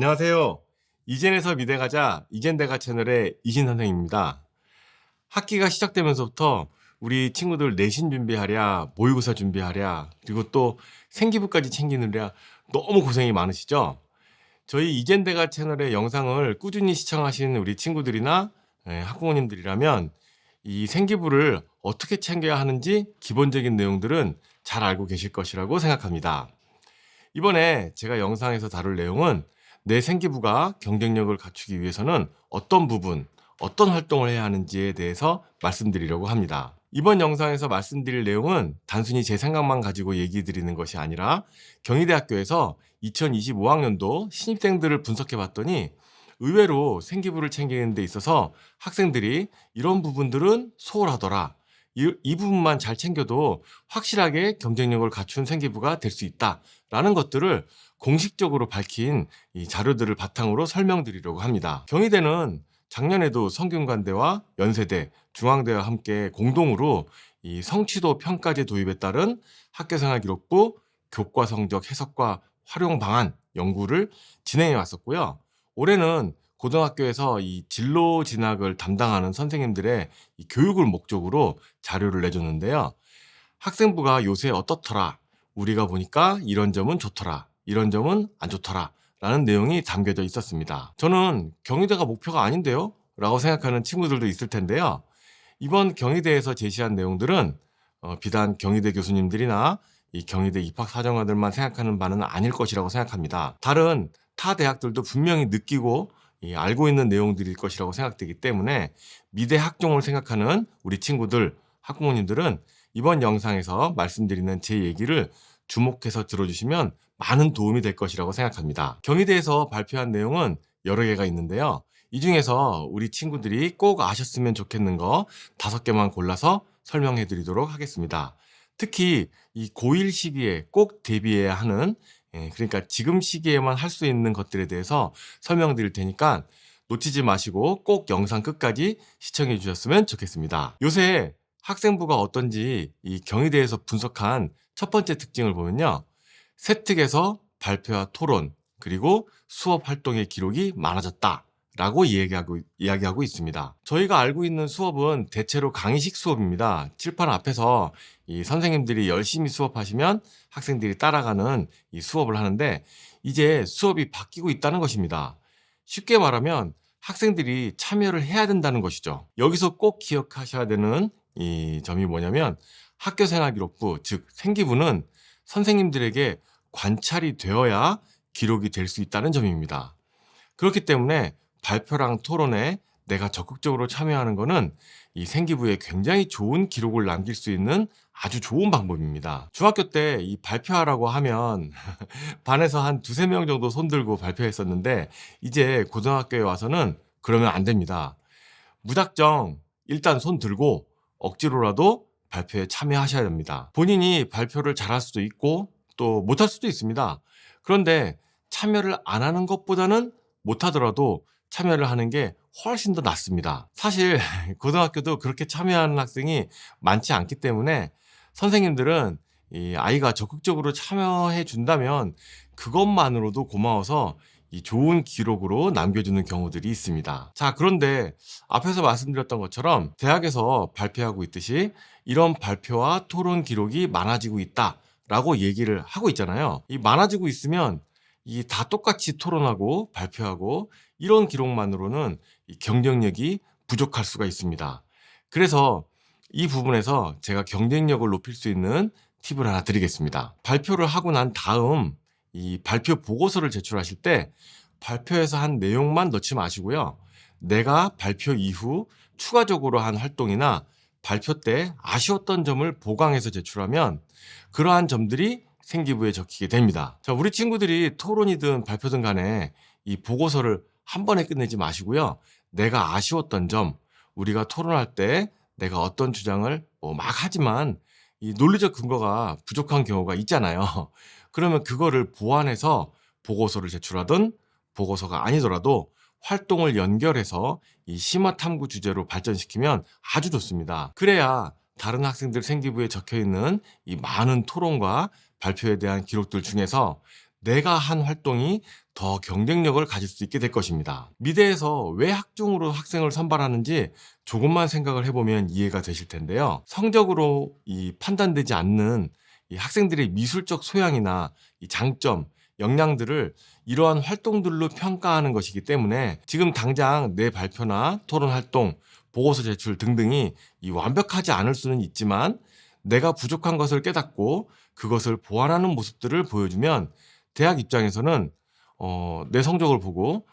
안녕하세요. 이젠에서 미대 가자 이젠대가 채널의 이신 선생입니다. 학기가 시작되면서부터 우리 친구들 내신 준비하랴, 모의고사 준비하랴, 그리고 또 생기부까지 챙기느랴 너무 고생이 많으시죠? 저희 이젠대가 채널의 영상을 꾸준히 시청하시는 우리 친구들이나 학부모님들이라면 이 생기부를 어떻게 챙겨야 하는지 기본적인 내용들은 잘 알고 계실 것이라고 생각합니다. 이번에 제가 영상에서 다룰 내용은 내 생기부가 경쟁력을 갖추기 위해서는 어떤 부분, 어떤 활동을 해야 하는지에 대해서 말씀드리려고 합니다. 이번 영상에서 말씀드릴 내용은 단순히 제 생각만 가지고 얘기 드리는 것이 아니라 경희대학교에서 2025학년도 신입생들을 분석해 봤더니 의외로 생기부를 챙기는 데 있어서 학생들이 이런 부분들은 소홀하더라. 이 부분만 잘 챙겨도 확실하게 경쟁력을 갖춘 생기부가 될 수 있다라는 것들을 공식적으로 밝힌 이 자료들을 바탕으로 설명드리려고 합니다. 경희대는 작년에도 성균관대와 연세대, 중앙대와 함께 공동으로 이 성취도 평가제 도입에 따른 학교생활기록부 교과 성적 해석과 활용 방안 연구를 진행해 왔었고요. 올해는 고등학교에서 이 진로 진학을 담당하는 선생님들의 이 교육을 목적으로 자료를 내줬는데요. 학생부가 요새 어떻더라, 우리가 보니까 이런 점은 좋더라, 이런 점은 안 좋더라 라는 내용이 담겨져 있었습니다. 저는 경희대가 목표가 아닌데요? 라고 생각하는 친구들도 있을 텐데요. 이번 경희대에서 제시한 내용들은 비단 경희대 교수님들이나 이 경희대 입학사정관들만 생각하는 바는 아닐 것이라고 생각합니다. 다른 타 대학들도 분명히 느끼고 알고 있는 내용들일 것이라고 생각되기 때문에 미대 학종을 생각하는 우리 친구들, 학부모님들은 이번 영상에서 말씀드리는 제 얘기를 주목해서 들어주시면 많은 도움이 될 것이라고 생각합니다. 경희대에서 발표한 내용은 여러 개가 있는데요. 이 중에서 우리 친구들이 꼭 아셨으면 좋겠는 거 5개만 골라서 설명해 드리도록 하겠습니다. 특히 이 고1 시기에 꼭 대비해야 하는, 그러니까 지금 시기에만 할 수 있는 것들에 대해서 설명드릴 테니까 놓치지 마시고 꼭 영상 끝까지 시청해 주셨으면 좋겠습니다. 요새 학생부가 어떤지 이 경희대에서 분석한 첫 번째 특징을 보면요. 세특에서 발표와 토론, 그리고 수업 활동의 기록이 많아졌다 라고 이야기하고 있습니다. 저희가 알고 있는 수업은 대체로 강의식 수업입니다. 칠판 앞에서 이 선생님들이 열심히 수업하시면 학생들이 따라가는 이 수업을 하는데 이제 수업이 바뀌고 있다는 것입니다. 쉽게 말하면 학생들이 참여를 해야 된다는 것이죠. 여기서 꼭 기억하셔야 되는 이 점이 뭐냐면 학교생활기록부, 즉 생기부는 선생님들에게 관찰이 되어야 기록이 될 수 있다는 점입니다. 그렇기 때문에 발표랑 토론에 내가 적극적으로 참여하는 것은 이 생기부에 굉장히 좋은 기록을 남길 수 있는 아주 좋은 방법입니다. 중학교 때 이 발표하라고 하면 반에서 한 두세 명 정도 손들고 발표했었는데 이제 고등학교에 와서는 그러면 안 됩니다. 무작정 일단 손 들고 억지로라도 발표에 참여하셔야 됩니다. 본인이 발표를 잘할 수도 있고 또 못할 수도 있습니다. 그런데 참여를 안 하는 것보다는 못하더라도 참여를 하는 게 훨씬 더 낫습니다. 사실 고등학교도 그렇게 참여하는 학생이 많지 않기 때문에 선생님들은 이 아이가 적극적으로 참여해 준다면 그것만으로도 고마워서 이 좋은 기록으로 남겨주는 경우들이 있습니다. 자, 그런데 앞에서 말씀드렸던 것처럼 대학에서 발표하고 있듯이 이런 발표와 토론 기록이 많아지고 있다라고 얘기를 하고 있잖아요. 이 많아지고 있으면 이 다 똑같이 토론하고 발표하고 이런 기록만으로는 이 경쟁력이 부족할 수가 있습니다. 그래서 이 부분에서 제가 경쟁력을 높일 수 있는 팁을 하나 드리겠습니다. 발표를 하고 난 다음 이 발표 보고서를 제출하실 때 발표에서 한 내용만 넣지 마시고요. 내가 발표 이후 추가적으로 한 활동이나 발표 때 아쉬웠던 점을 보강해서 제출하면 그러한 점들이 생기부에 적히게 됩니다. 자, 우리 친구들이 토론이든 발표든 간에 이 보고서를 한 번에 끝내지 마시고요. 내가 아쉬웠던 점, 우리가 토론할 때 내가 어떤 주장을 막 하지만 이 논리적 근거가 부족한 경우가 있잖아요. 그러면 그거를 보완해서 보고서를 제출하든 보고서가 아니더라도 활동을 연결해서 이 심화 탐구 주제로 발전시키면 아주 좋습니다. 그래야 다른 학생들 생기부에 적혀 있는 이 많은 토론과 발표에 대한 기록들 중에서 내가 한 활동이 더 경쟁력을 가질 수 있게 될 것입니다. 미대에서 왜 학종으로 학생을 선발하는지 조금만 생각을 해보면 이해가 되실 텐데요. 성적으로 판단되지 않는 이 학생들의 미술적 소양이나 이 장점, 역량들을 이러한 활동들로 평가하는 것이기 때문에 지금 당장 내 발표나 토론 활동, 보고서 제출 등등이 완벽하지 않을 수는 있지만 내가 부족한 것을 깨닫고 그것을 보완하는 모습들을 보여주면 대학 입장에서는 내 성적을 보고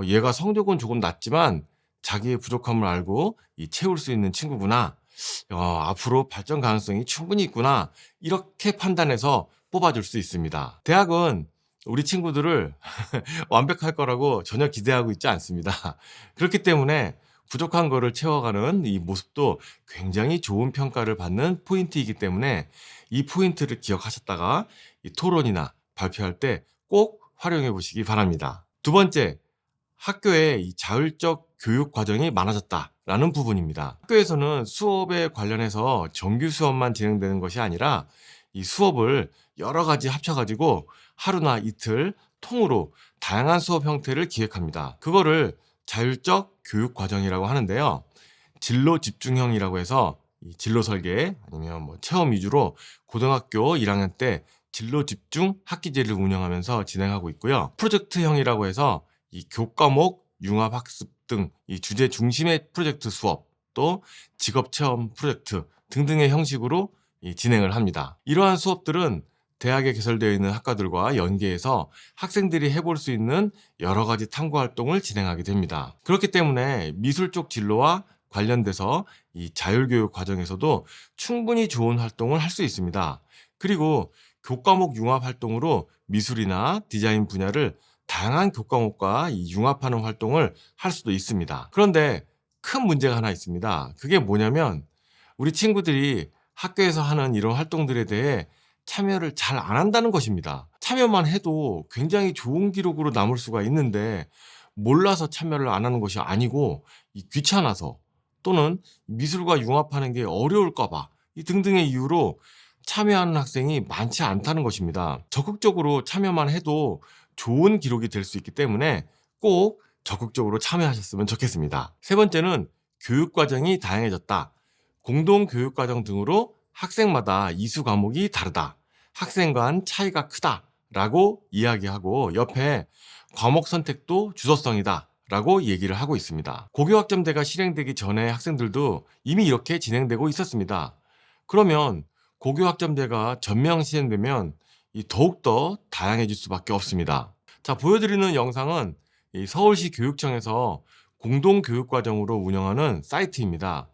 얘가 성적은 조금 낮지만 자기의 부족함을 알고 채울 수 있는 친구구나. 앞으로 발전 가능성이 충분히 있구나. 이렇게 판단해서 뽑아줄 수 있습니다. 대학은 우리 친구들을 완벽할 거라고 전혀 기대하고 있지 않습니다. 그렇기 때문에 부족한 거를 채워가는 이 모습도 굉장히 좋은 평가를 받는 포인트이기 때문에 이 포인트를 기억하셨다가 이 토론이나 발표할 때 꼭 활용해 보시기 바랍니다. 두 번째, 학교에 이 자율적 교육 과정이 많아졌다라는 부분입니다. 학교에서는 수업에 관련해서 정규 수업만 진행되는 것이 아니라 이 수업을 여러 가지 합쳐가지고 하루나 이틀 통으로 다양한 수업 형태를 기획합니다. 그거를 자율적 교육 과정이라고 하는데요. 진로 집중형이라고 해서 이 진로 설계 아니면 뭐 체험 위주로 고등학교 1학년 때 진로 집중 학기제를 운영하면서 진행하고 있고요. 프로젝트형이라고 해서 이 교과목, 융합학습 등 이 주제 중심의 프로젝트 수업, 또 직업체험 프로젝트 등등의 형식으로 진행을 합니다. 이러한 수업들은 대학에 개설되어 있는 학과들과 연계해서 학생들이 해볼 수 있는 여러 가지 탐구 활동을 진행하게 됩니다. 그렇기 때문에 미술 쪽 진로와 관련돼서 이 자율교육 과정에서도 충분히 좋은 활동을 할 수 있습니다. 그리고 교과목 융합 활동으로 미술이나 디자인 분야를 다양한 교과목과 융합하는 활동을 할 수도 있습니다. 그런데 큰 문제가 하나 있습니다. 그게 뭐냐면 우리 친구들이 학교에서 하는 이런 활동들에 대해 참여를 잘 안 한다는 것입니다. 참여만 해도 굉장히 좋은 기록으로 남을 수가 있는데 몰라서 참여를 안 하는 것이 아니고 귀찮아서 또는 미술과 융합하는 게 어려울까 봐 등등의 이유로 참여하는 학생이 많지 않다는 것입니다. 적극적으로 참여만 해도 좋은 기록이 될 수 있기 때문에 꼭 적극적으로 참여하셨으면 좋겠습니다. 세 번째는 교육과정이 다양해졌다. 공동교육과정 등으로 학생마다 이수 과목이 다르다. 학생 간 차이가 크다. 라고 이야기하고 옆에 과목 선택도 주도성이다. 라고 얘기를 하고 있습니다. 고교학점제가 실행되기 전에 학생들도 이미 이렇게 진행되고 있었습니다. 그러면 고교학점제가 전면 시행되면 더욱더 다양해질 수밖에 없습니다. 자, 보여드리는 영상은 서울시 교육청에서 공동교육과정으로 운영하는 사이트입니다.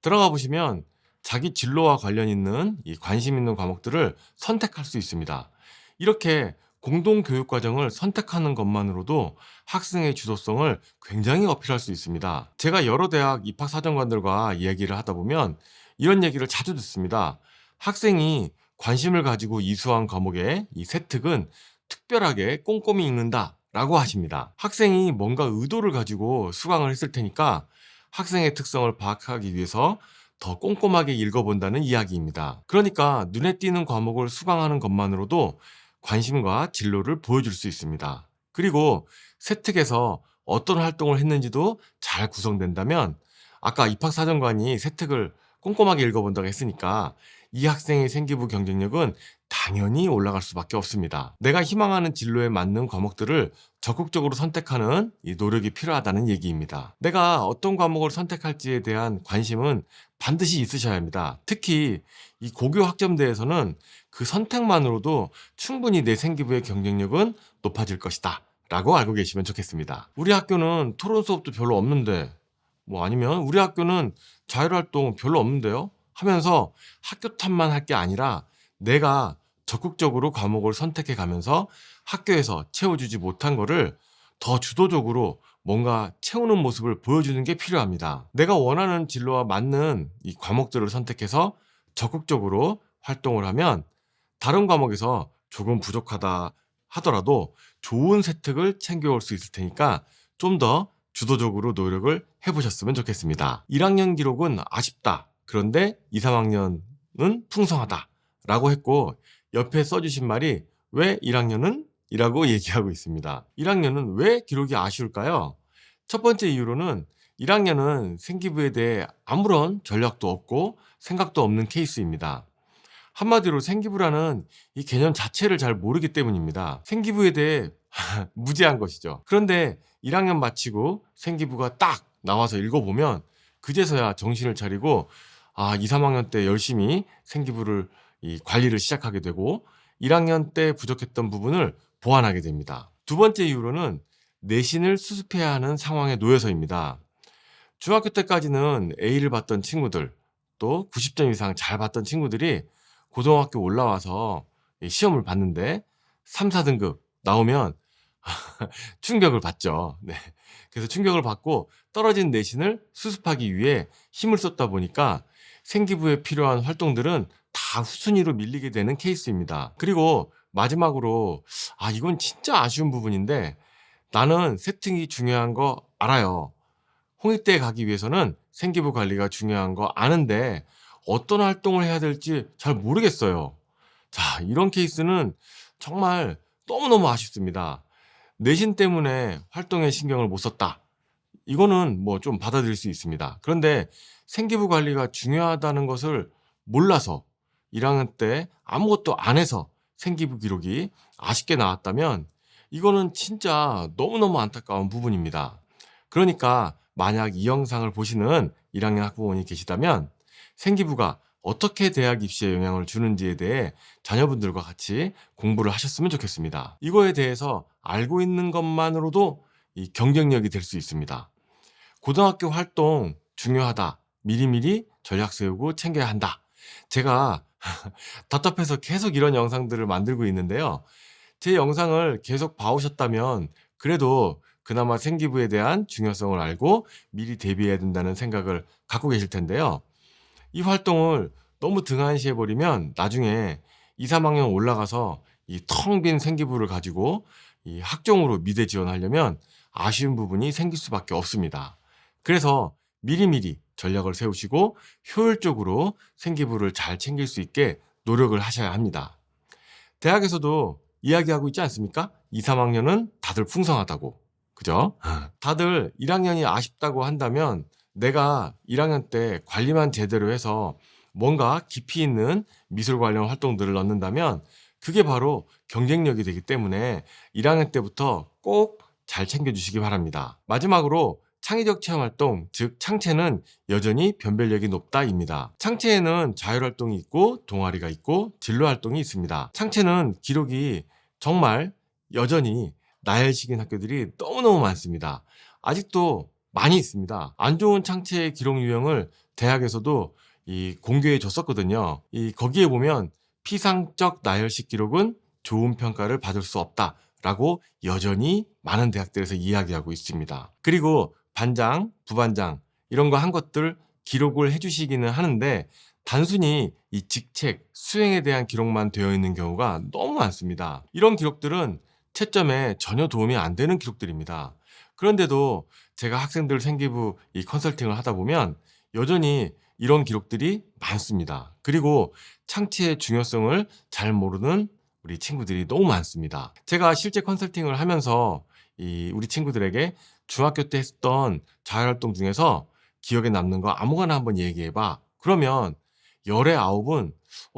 들어가 보시면 자기 진로와 관련 있는 관심 있는 과목들을 선택할 수 있습니다. 이렇게 공동교육과정을 선택하는 것만으로도 학생의 주도성을 굉장히 어필할 수 있습니다. 제가 여러 대학 입학사정관들과 이야기를 하다 보면 이런 얘기를 자주 듣습니다. 학생이 관심을 가지고 이수한 과목의 이 세특은 특별하게 꼼꼼히 읽는다 라고 하십니다. 학생이 뭔가 의도를 가지고 수강을 했을 테니까 학생의 특성을 파악하기 위해서 더 꼼꼼하게 읽어본다는 이야기입니다. 그러니까 눈에 띄는 과목을 수강하는 것만으로도 관심과 진로를 보여줄 수 있습니다. 그리고 세특에서 어떤 활동을 했는지도 잘 구성된다면 아까 입학사정관이 세특을 꼼꼼하게 읽어본다고 했으니까 이 학생의 생기부 경쟁력은 당연히 올라갈 수밖에 없습니다. 내가 희망하는 진로에 맞는 과목들을 적극적으로 선택하는 이 노력이 필요하다는 얘기입니다. 내가 어떤 과목을 선택할지에 대한 관심은 반드시 있으셔야 합니다. 특히 이 고교 학점대에서는 그 선택만으로도 충분히 내 생기부의 경쟁력은 높아질 것이다 라고 알고 계시면 좋겠습니다. 우리 학교는 토론 수업도 별로 없는데 아니면 우리 학교는 자율활동 별로 없는데요 하면서 학교 탓만 할 게 아니라 내가 적극적으로 과목을 선택해 가면서 학교에서 채워주지 못한 거를 더 주도적으로 뭔가 채우는 모습을 보여주는 게 필요합니다. 내가 원하는 진로와 맞는 이 과목들을 선택해서 적극적으로 활동을 하면 다른 과목에서 조금 부족하다 하더라도 좋은 세특을 챙겨올 수 있을 테니까 좀 더 주도적으로 노력을 해보셨으면 좋겠습니다. 1학년 기록은 아쉽다. 그런데 2, 3학년은 풍성하다 라고 했고 옆에 써주신 말이 왜 1학년은 이라고 얘기하고 있습니다. 1학년은 왜 기록이 아쉬울까요? 첫 번째 이유로는 1학년은 생기부에 대해 아무런 전략도 없고 생각도 없는 케이스입니다. 한마디로 생기부라는 이 개념 자체를 잘 모르기 때문입니다. 생기부에 대해 무지한 것이죠. 그런데 1학년 마치고 생기부가 딱 나와서 읽어보면 그제서야 정신을 차리고 2, 3학년 때 열심히 생기부를 관리를 시작하게 되고 1학년 때 부족했던 부분을 보완하게 됩니다. 두 번째 이유로는 내신을 수습해야 하는 상황에 놓여서입니다. 중학교 때까지는 A를 받던 친구들, 또 90점 이상 잘 받던 친구들이 고등학교 올라와서 시험을 봤는데 3, 4등급 나오면 충격을 받죠. 네. 그래서 충격을 받고 떨어진 내신을 수습하기 위해 힘을 쏟다 보니까 생기부에 필요한 활동들은 다 후순위로 밀리게 되는 케이스입니다. 그리고 마지막으로 이건 진짜 아쉬운 부분인데 나는 세팅이 중요한 거 알아요. 홍익대에 가기 위해서는 생기부 관리가 중요한 거 아는데 어떤 활동을 해야 될지 잘 모르겠어요. 자, 이런 케이스는 정말 너무너무 아쉽습니다. 내신 때문에 활동에 신경을 못 썼다. 이거는 뭐 좀 받아들일 수 있습니다. 그런데 생기부 관리가 중요하다는 것을 몰라서 1학년 때 아무것도 안 해서 생기부 기록이 아쉽게 나왔다면 이거는 진짜 너무너무 안타까운 부분입니다. 그러니까 만약 이 영상을 보시는 1학년 학부모님이 계시다면 생기부가 어떻게 대학 입시에 영향을 주는지에 대해 자녀분들과 같이 공부를 하셨으면 좋겠습니다. 이거에 대해서 알고 있는 것만으로도 이 경쟁력이 될 수 있습니다. 고등학교 활동 중요하다. 미리미리 전략 세우고 챙겨야 한다. 제가 답답해서 계속 이런 영상들을 만들고 있는데요. 제 영상을 계속 봐오셨다면 그래도 그나마 생기부에 대한 중요성을 알고 미리 대비해야 된다는 생각을 갖고 계실 텐데요. 이 활동을 너무 등한시해버리면 나중에 2, 3학년 올라가서 이 텅 빈 생기부를 가지고 이 학종으로 미대 지원하려면 아쉬운 부분이 생길 수밖에 없습니다. 그래서 미리미리 전략을 세우시고 효율적으로 생기부를 잘 챙길 수 있게 노력을 하셔야 합니다. 대학에서도 이야기하고 있지 않습니까? 2, 3학년은 다들 풍성하다고. 그죠? 다들 1학년이 아쉽다고 한다면 내가 1학년 때 관리만 제대로 해서 뭔가 깊이 있는 미술 관련 활동들을 넣는다면 그게 바로 경쟁력이 되기 때문에 1학년 때부터 꼭 잘 챙겨주시기 바랍니다. 마지막으로 창의적 체험활동, 즉 창체는 여전히 변별력이 높다입니다. 창체에는 자율활동이 있고 동아리가 있고 진로활동이 있습니다. 창체는 기록이 정말 여전히 나열식인 학교들이 너무너무 많습니다. 아직도 많이 있습니다. 안 좋은 창체의 기록 유형을 대학에서도 공개해 줬었거든요. 거기에 보면 피상적 나열식 기록은 좋은 평가를 받을 수 없다라고 여전히 많은 대학들에서 이야기하고 있습니다. 그리고 반장, 부반장 이런 거 한 것들 기록을 해주시기는 하는데 단순히 이 직책, 수행에 대한 기록만 되어 있는 경우가 너무 많습니다. 이런 기록들은 채점에 전혀 도움이 안 되는 기록들입니다. 그런데도 제가 학생들 생기부 이 컨설팅을 하다 보면 여전히 이런 기록들이 많습니다. 그리고 창체의 중요성을 잘 모르는 우리 친구들이 너무 많습니다. 제가 실제 컨설팅을 하면서 우리 친구들에게 중학교 때 했던 자율활동 중에서 기억에 남는 거 아무거나 한번 얘기해봐. 그러면 열의 9은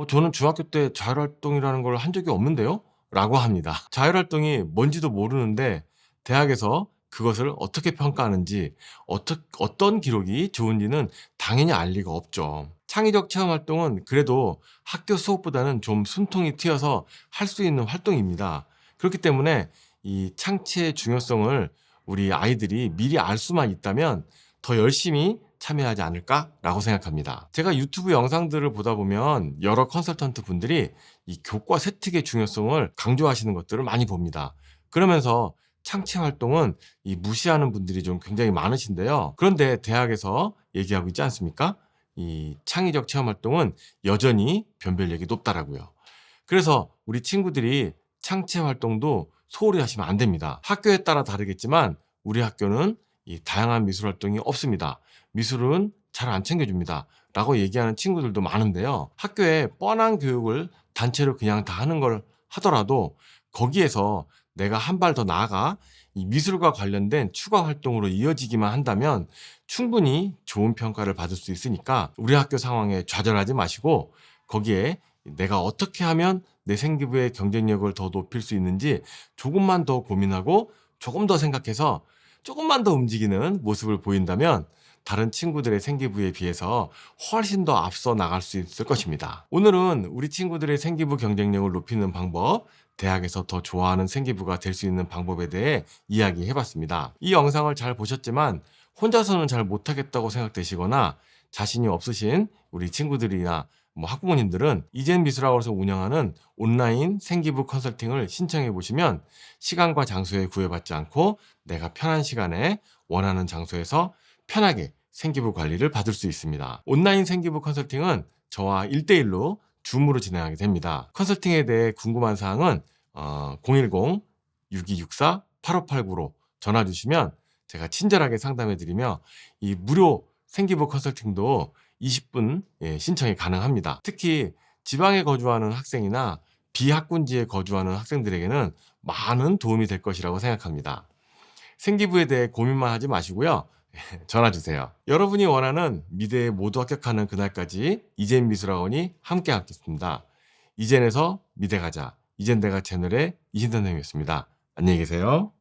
저는 중학교 때 자율활동이라는 걸 한 적이 없는데요? 라고 합니다. 자율활동이 뭔지도 모르는데 대학에서 그것을 어떻게 평가하는지 어떤 기록이 좋은지는 당연히 알 리가 없죠. 창의적 체험활동은 그래도 학교 수업보다는 좀 숨통이 트여서 할 수 있는 활동입니다. 그렇기 때문에 이 창체의 중요성을 우리 아이들이 미리 알 수만 있다면 더 열심히 참여하지 않을까라고 생각합니다. 제가 유튜브 영상들을 보다 보면 여러 컨설턴트 분들이 이 교과 세특의 중요성을 강조하시는 것들을 많이 봅니다. 그러면서 창체 활동은 무시하는 분들이 좀 굉장히 많으신데요. 그런데 대학에서 얘기하고 있지 않습니까? 이 창의적 체험 활동은 여전히 변별력이 높다라고요. 그래서 우리 친구들이 창체 활동도 소홀히 하시면 안 됩니다. 학교에 따라 다르겠지만 우리 학교는 이 다양한 미술 활동이 없습니다. 미술은 잘 안 챙겨줍니다. 라고 얘기하는 친구들도 많은데요. 학교에 뻔한 교육을 단체로 그냥 다 하는 걸 하더라도 거기에서 내가 한 발 더 나아가 이 미술과 관련된 추가 활동으로 이어지기만 한다면 충분히 좋은 평가를 받을 수 있으니까 우리 학교 상황에 좌절하지 마시고 거기에 내가 어떻게 하면 내 생기부의 경쟁력을 더 높일 수 있는지 조금만 더 고민하고 조금 더 생각해서 조금만 더 움직이는 모습을 보인다면 다른 친구들의 생기부에 비해서 훨씬 더 앞서 나갈 수 있을 것입니다. 오늘은 우리 친구들의 생기부 경쟁력을 높이는 방법, 대학에서 더 좋아하는 생기부가 될 수 있는 방법에 대해 이야기해 봤습니다. 이 영상을 잘 보셨지만 혼자서는 잘 못하겠다고 생각되시거나 자신이 없으신 우리 친구들이나 학부모님들은 이젠 미술학원에서 운영하는 온라인 생기부 컨설팅을 신청해 보시면 시간과 장소에 구애받지 않고 내가 편한 시간에 원하는 장소에서 편하게 생기부 관리를 받을 수 있습니다. 온라인 생기부 컨설팅은 저와 1대1로 줌으로 진행하게 됩니다. 컨설팅에 대해 궁금한 사항은 010-6264-8589로 전화 주시면 제가 친절하게 상담해 드리며 이 무료 생기부 컨설팅도 20분 신청이 가능합니다. 특히 지방에 거주하는 학생이나 비학군지에 거주하는 학생들에게는 많은 도움이 될 것이라고 생각합니다. 생기부에 대해 고민만 하지 마시고요. 전화 주세요. 여러분이 원하는 미대에 모두 합격하는 그날까지 이젠 미술학원이 함께 하겠습니다. 이젠에서 미대 가자. 이젠 내가 채널의 이신 선생님이었습니다. 안녕히 계세요.